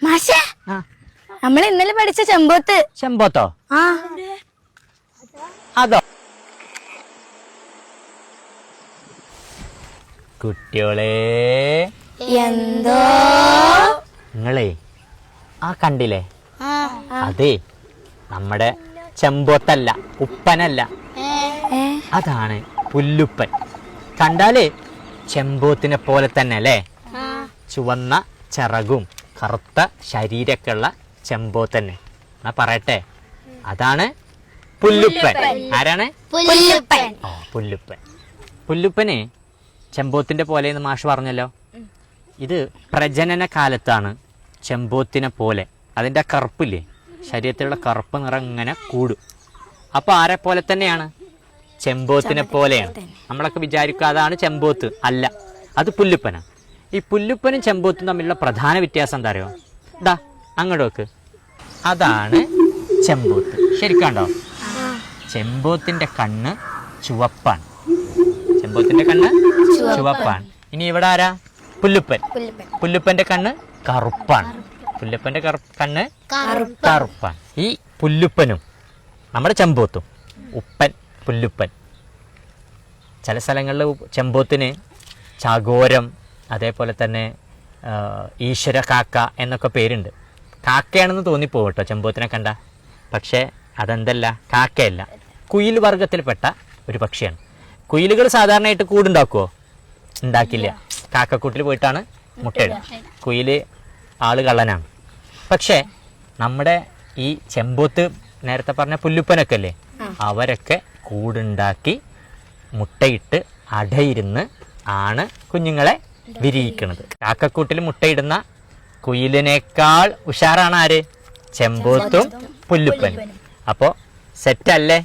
മാഷേ ആ നമ്മൾ ഇന്നലെ പഠിച്ച ചെമ്പോത്ത്. ചെമ്പോത്തോ? ആ അതോ? കുട്ടിയോളെ എന്തോ നിങ്ങളെ ആ കണ്ടില്ലേ? അതെ, നമ്മുടെ ചെമ്പോത്തല്ല, ഉപ്പനല്ല, അതാണ് പുല്ലുപ്പൻ. കണ്ടാലേ ചെമ്പോത്തിനെ പോലെ തന്നെ അല്ലേ? ചുവന്ന ചിറകും കറുത്ത ശരീരമൊക്കെ ഉള്ള ചെമ്പോത്തന്നെ. എന്നാ പറയട്ടെ, അതാണ് പുല്ലുപ്പൻ. ആരാണ്? പുല്ലുപ്പൻ. ഓ, പുല്ലുപ്പൻ. പുല്ലുപ്പന് ചെമ്പോത്തിന്റെ പോലെ എന്ന് മാഷ് പറഞ്ഞല്ലോ. ഇത് പ്രജനന കാലത്താണ് ചെമ്പോത്തിനെ പോലെ അതിൻ്റെ കറുപ്പില്ലേ, ശരീരത്തിലുള്ള കറുപ്പ് നിറം ഇങ്ങനെ കൂടും. അപ്പോൾ ആരെ പോലെ തന്നെയാണ്? ചെമ്പോത്തിനെ പോലെയാണ്. നമ്മളൊക്കെ വിചാരിക്കുക അതാണ് ചെമ്പോത്ത്. അല്ല, അത് പുല്ലുപ്പനാണ്. ഈ പുല്ലുപ്പനും ചെമ്പോത്തും തമ്മിലുള്ള പ്രധാന വ്യത്യാസം എന്താ അറിയോ? ഇതാ അങ്ങോട്ട് വെക്ക്. അതാണ് ചെമ്പോത്ത്. ശരിക്കാണ്ടോ? ചെമ്പോത്തിന്റെ കണ്ണ് ചുവപ്പാണ്. ചെമ്പോത്തിന്റെ കണ്ണ് ചുവപ്പാണ്. ഇനി ഇവിടെ ആരാ? പുല്ലുപ്പൻ. പുല്ലുപ്പന്റെ കണ്ണ് കറുപ്പാണ്. പുല്ലുപ്പന്റെ കണ്ണ് കറുപ്പാണ്. ഈ പുല്ലുപ്പനും നമ്മുടെ ചെമ്പോത്തും, ഉപ്പൻ പുല്ലുപ്പൻ. ചില സ്ഥലങ്ങളിൽ ചെമ്പോത്തിന് ചാകോരം, അതേപോലെ തന്നെ ഈശ്വര കാക്ക എന്നൊക്കെ പേരുണ്ട്. കാക്കയാണെന്ന് തോന്നിപ്പോകും കേട്ടോ ചെമ്പോത്തിനെ കണ്ട. പക്ഷേ അതെന്തല്ല, കാക്കയല്ല, കുയിൽ വർഗത്തിൽപ്പെട്ട ഒരു പക്ഷിയാണ്. കുയിലുകൾ സാധാരണയായിട്ട് കൂടുണ്ടാക്കുമോ? ഉണ്ടാക്കില്ല. കാക്കക്കൂട്ടിൽ പോയിട്ടാണ് മുട്ടയിടുക. കുയില് ആള് കള്ളനാണ്. പക്ഷേ നമ്മുടെ ഈ ചെമ്പോത്ത്, നേരത്തെ പറഞ്ഞ പുല്ലുപ്പനൊക്കെ അല്ലേ, അവരൊക്കെ കൂടുണ്ടാക്കി മുട്ടയിട്ട് അടയിരുന്ന് ആണ് കുഞ്ഞുങ്ങളെ വിരിയിക്കുന്നത്. കാക്കക്കൂട്ടിൽ മുട്ടയിടുന്ന കുയിലിനേക്കാൾ ഉഷാറാണ് ആര്? ചെമ്പോത്തും പുല്ലുപ്പനും. അപ്പോൾ സെറ്റല്ലേ?